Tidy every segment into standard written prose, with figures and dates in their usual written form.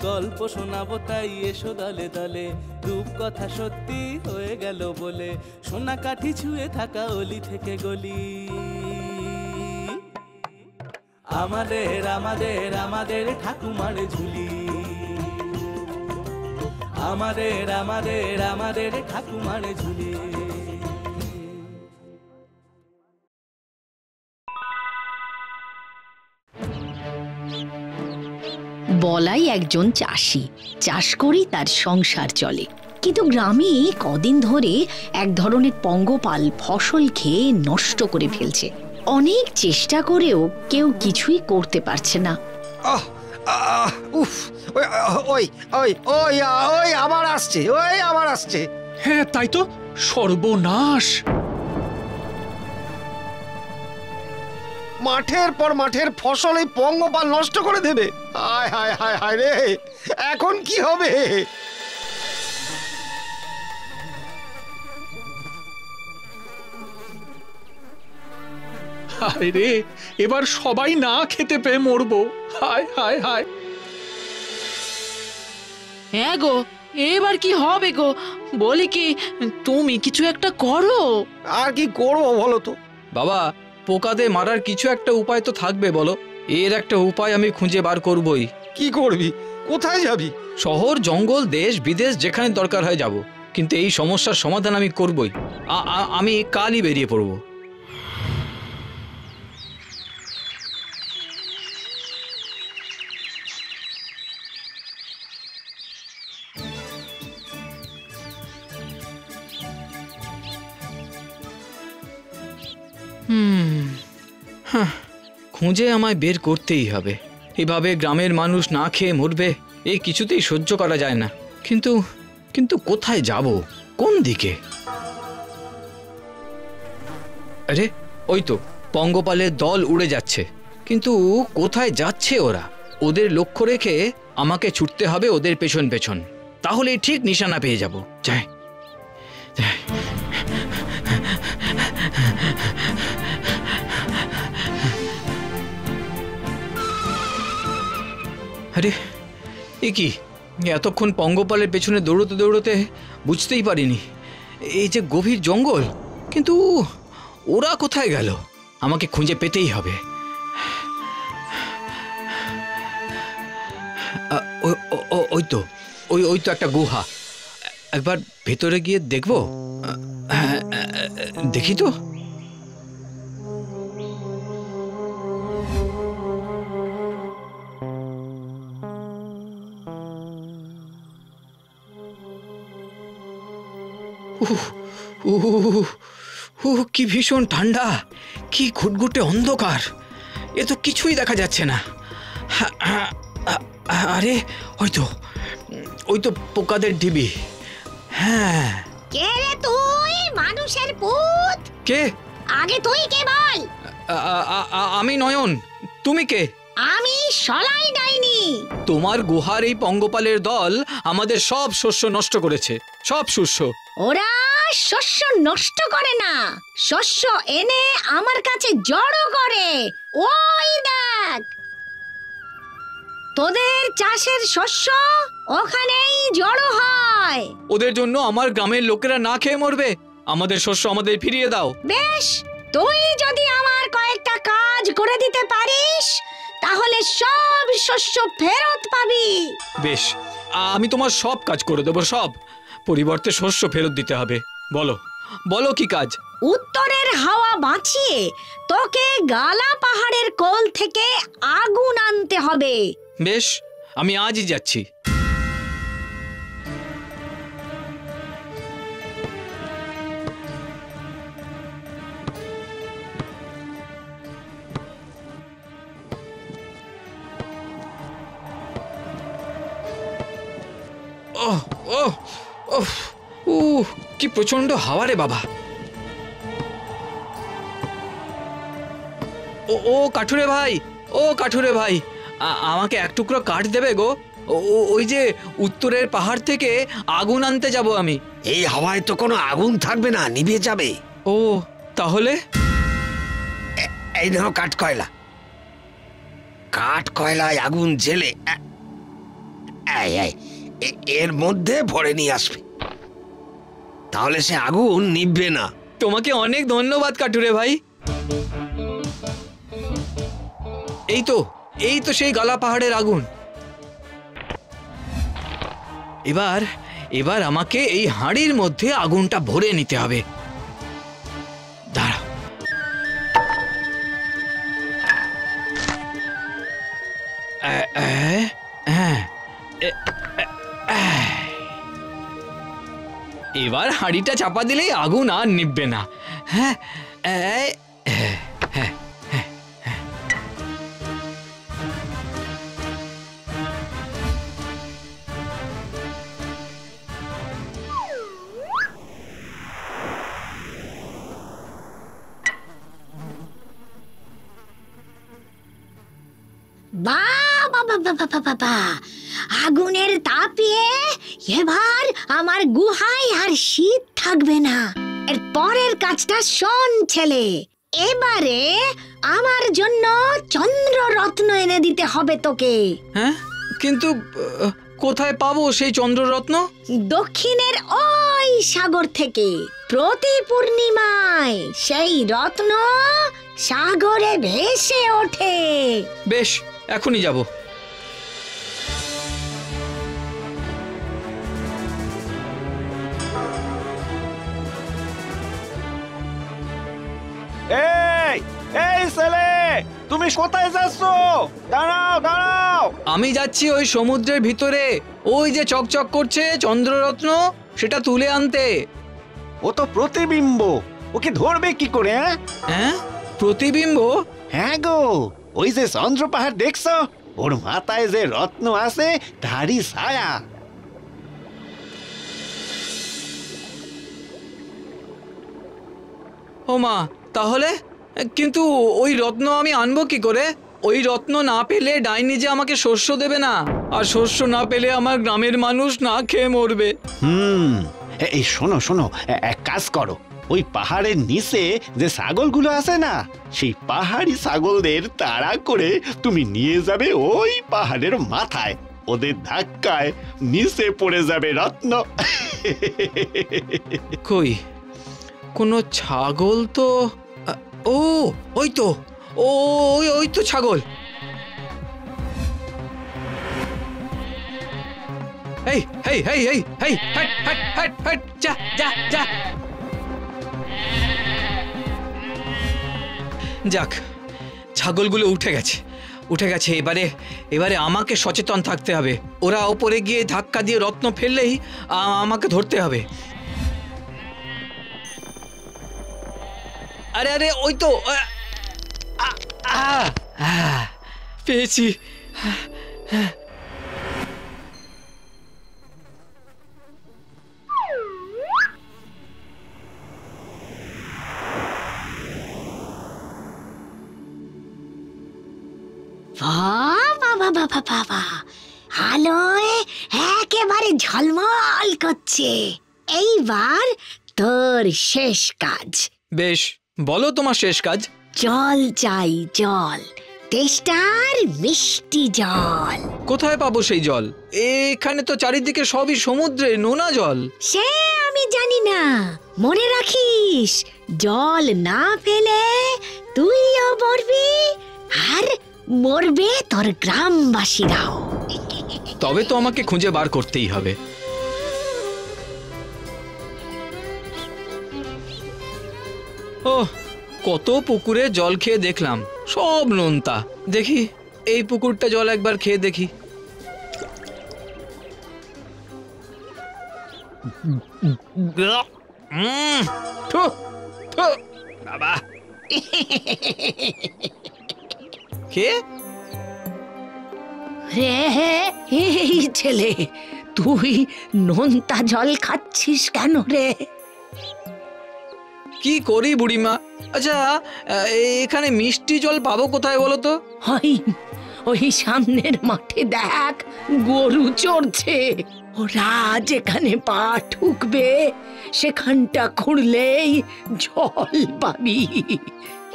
গল্প শোনাবো তাই এসো দলে দলে, রূপকথা সত্যি হয়ে গেল বলে, সোনা কাঠি ছুঁয়ে থাকা অলি থেকে গলি। আমাদের আমাদের আমাদের ঠাকুমার ঝুলি, আমাদের আমাদের আমাদের ঠাকুমার ঝুলি। বলাই একজন চাষি, চাষ করেই তার সংসার চলে। কিন্তু গ্রামে কদিন ধরে এক ধরনের পঙ্গপাল ফসল খেয়ে নষ্ট করে ফেলছে। অনেক চেষ্টা করেও কেউ কিছুই করতে পারছে না। আবার আসছে, আবার আসছে। হ্যাঁ তাই তো, সর্বনাশ। মাঠের পর মাঠের ফসল এই পঙ্গপাল নষ্ট করে দেবে। হায় হায় হায় হায় রে, এখন কি হবে? হায় রে, এবার সবাই না খেতে পেয়ে মরবো। হায় হায় হায়। হ্যাঁ গো, এবার কি হবে গো? বলি কি, তুমি কিছু একটা করো। আর কি করবো বলো তো? বাবা, পোকাদের মারার কিছু একটা উপায় তো থাকবে বলো। এর একটা উপায় আমি খুঁজে বার করবই। কি করবি? কোথায় যাবি? শহর, জঙ্গল, দেশ বিদেশ যেখানে দরকার হয় যাব, কিন্তু এই সমস্যার সমাধান আমি করবই। আমি কালই বেরিয়ে পড়ব। খুঁজে আমায় বের করতেই হবে। এভাবে গ্রামের মানুষ না খেয়ে মরবে, এই কিছুতেই সহ্য করা যায় না। কিন্তু কিন্তু কোথায় যাব, কোন দিকে? আরে ওই তো পঙ্গপালের দল উড়ে যাচ্ছে, কিন্তু কোথায় যাচ্ছে ওরা? ওদের লক্ষ্য রেখে আমাকে ছুটতে হবে ওদের পেছন পেছন, তাহলেই ঠিক নিশানা পেয়ে যাব। যাই। আরে এ কি, এতক্ষণ পঙ্গপালের পেছনে দৌড়তে দৌড়তে বুঝতেই পারিনি এই যে গভীর জঙ্গল। কিন্তু ওরা কোথায় গেল? আমাকে খুঁজে পেতেই হবে। ওই তো ওই তো একটা গুহা। একবার ভেতরে গিয়ে দেখবো। দেখি তো। কি ভীষণ ঠান্ডা, কি ঘুটঘুটে অন্ধকার, এ তো কিছুই দেখা যাচ্ছে না। আরে ওই তো পোকাদের ঢিবি। হ্যাঁ। কে রে তুই, মানুষের পুত? কে? আগে তুই কে বল। আমি নয়ন। তুমি কে? আমি সলাই ডাইনি। তোমার গুহার এই পঙ্গপালের দল আমাদের সব শস্য নষ্ট করেছে, সব শস্য। ওরা শস্য নষ্ট করে না, শস্য এনে আমার কাছে জড়ো করে। ওই দেখ, তোদের চাষের শস্য ওখানেই জড়ো হয়। ওদের জন্য আমার গ্রামের লোকেরা না খেয়ে মরবে। আমাদের শস্য আমাদের ফিরিয়ে দাও। বেশ, তুই যদি আমার কয়েকটা কাজ করে দিতে পারিস, তাহলে সব শস্য ফেরত পাবি। বেশ, আমি তোমার সব কাজ করে দেবো, সব। পরিবর্তে শস্য ফেরত দিতে হবে। বলো বলো কি কাজ? উত্তরের হাওয়া বাঁচিয়ে তোকে গালা পাহাড়ের কোল থেকে আগুন আনতে হবে। বেশ, আমি আজই যাচ্ছি। কি প্রচন্ড হাওয়া রে বাবা। ও কাঠুরে ভাই, ও কাঠুরে ভাই, আমাকে এক টুকরো কাঠ দেবে গো? ওই যে উত্তরের পাহাড় থেকে আগুন আনতে যাব আমি। এই হাওয়ায় তো কোনো আগুন থাকবে না, নিভে যাবে। ও তাহলে এই নাও কাঠ কয়লা। কাঠ কয়লায় আগুন জেলে এই, এর মধ্যে ভরে নিয়ে আসবে, তাহলে সে আগুন নিভবে না। তোমাকে অনেক ধন্যবাদ কাঠুরে ভাই। এই তো সেই গালা পাহাড়ের আগুন। এবার আমাকে এই হাঁড়ির মধ্যে আগুনটা ভরে নিতে হবে। দাঁড়াও। এবার হাঁড়িটা চাপা দিলেই আগুন আর নিভবে না। হ্যাঁ, বাবা, আগুনের তাপে এবার আমার গুহায় আর শীত থাকবে না। এর পরের কাজটা শোন ছেলে, এবারে আমার জন্য চন্দ্ররত্ন এনে দিতে হবে তোকে। হ্যাঁ, কিন্তু কোথায় পাবো সেই চন্দ্ররত্ন? দক্ষিণের ওই সাগর থেকে প্রতি পূর্ণিমায় সেই রত্ন সাগরে ভেসে ওঠে। বেশ, এখনই যাব। এই ছেলে, তুমি কোথায় যাচ্ছ? দাঁড়াও। আমি যাচ্ছি ওই সমুদ্রের ভিতরে, ওই যে চকচক করছে চন্দ্ররত্ন, সেটা তুলে আনতে। ও তো প্রতিবিম্ব, ওকে ধরবে কি করে? হ্যাঁ, প্রতিবিম্ব? হ্যাঁ গো, ওই যে চন্দ্র পাহাড় দেখছো, ওর মাথায় যে রত্ন আছে তারই ছায়া। ও মা, তাহলে? কিন্তু ওই রত্ন আমি আনবো কি করে? ওই রত্ন না পেলে ডাইনি যে আমাকে শস্য দেবে না, আর শস্য না পেলে আমার গ্রামের মানুষ না খেয়ে মরবে। এই শোনো, এক কাজ করো, ওই পাহাড়ের নিচে যে ছাগলগুলো আছে না, সেই পাহাড়ি ছাগলদের তাড়া করে তুমি নিয়ে যাবে ওই পাহাড়ের মাথায়। ওদের ধাক্কায় নিচে পড়ে যাবে রত্ন। কই, কোনো ছাগল তো? ওই তো, ওই তো ছাগল। এই, হাট, যা। যাক, ছাগলগুলো উঠে গেছে। এবারে আমাকে সচেতন থাকতে হবে। ওরা ওপরে গিয়ে ধাক্কা দিয়ে রত্ন ফেললেই আমাকে ধরতে হবে। আরে ওই তো, পেয়েছি। বাবা, আলোয় একেবারে ঝলমল করছে। এইবার তোর শেষ কাজ। বেশ, বলো তোমার শেষ কাজ। জল চাই, জল, তেষ্টার মিষ্টি জল। কোথায় পাবো সেই জল? এখানে তো চারিদিকে সবই সমুদ্রে নোনা জল। সে আমি জানি না, মনে রাখিস, জল না পেলে তুইও মরবি আর মরবে তোর গ্রামবাসীরাও। তবে তো আমাকে খুঁজে বার করতেই হবে। ও, কত পুকুরে জল খেয়ে দেখলাম, সব নোনতা। দেখি এই পুকুরটা জল একবার খেয়ে দেখি। বাবা, কে রে? এই ছেলে, তুই নোনতা জল খাচ্ছিস কেন রে? কি করি বুড়িমা? আচ্ছা, এখানে মিষ্টি জল পাবো কোথায় বলো তো? ওই সামনের মাঠে দেখ, গরু চড়ছে। ওরা যেখানে পা ঠুকবে সেখানটা খুঁড়লেই জল পাবি।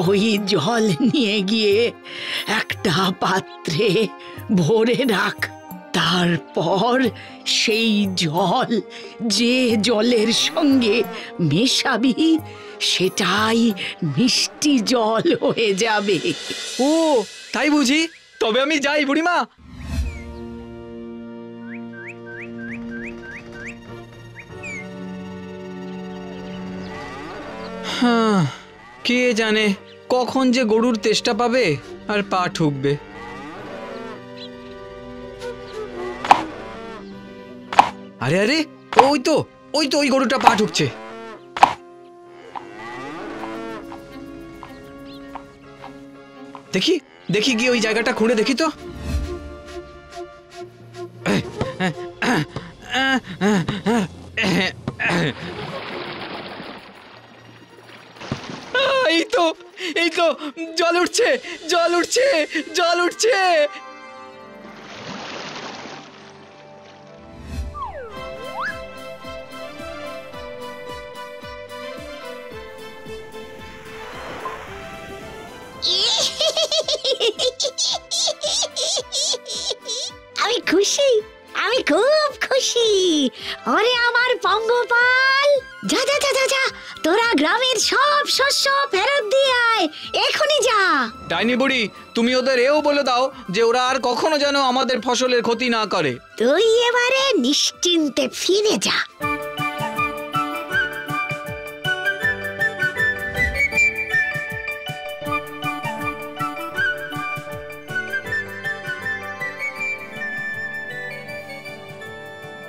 ওই জল নিয়ে গিয়ে একটা পাত্রে ভরে রাখ, তারপর সেই জল যে জলের সঙ্গে মেশাবি সেটাই মিষ্টি জল হয়ে যাবে। ও তাই বুঝি? তবে আমি যাই বুড়িমা। হ্যাঁ, কে জানে কখন যে গরুর তেষ্টা পাবে আর পা ঠুকবে। আরে আরে, ওই তো ওই গরুটা পা ঠুকছে। দেখি দেখি গিয়ে ওই জায়গাটা খুঁড়ে দেখি তো। এই তো জল উঠছে, জল উঠছে, জল উঠছে। আমি খুশি, আমি খুব খুশি। ওরে আমার পঙ্গপাল, যা যা যা যা যা, তোরা গ্রামের সব শস্য ফেরত দিয়ে আয়, এখনই যা। ডাইনি বুড়ি, তুমি ওদের এও বলে দাও যে ওরা আর কখনো যেন আমাদের ফসলের ক্ষতি না করে। তুই এবারে নিশ্চিন্তে ফিরে যা।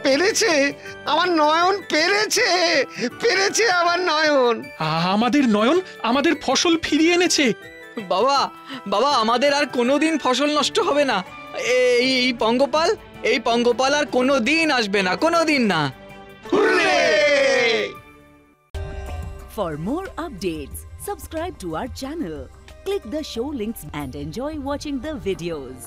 পেরেছে আমার নয়ন, পেরেছে পেরেছে আমার নয়ন। আমাদের নয়ন আমাদের ফসল ফিরিয়ে এনেছে। বাবা বাবা, আমাদের আর কোনোদিন ফসল নষ্ট হবে না। এই পঙ্গপাল আর কোনোদিন আসবে না, কোনোদিন না। For more updates, subscribe to our channel, click the show links and enjoy watching the videos.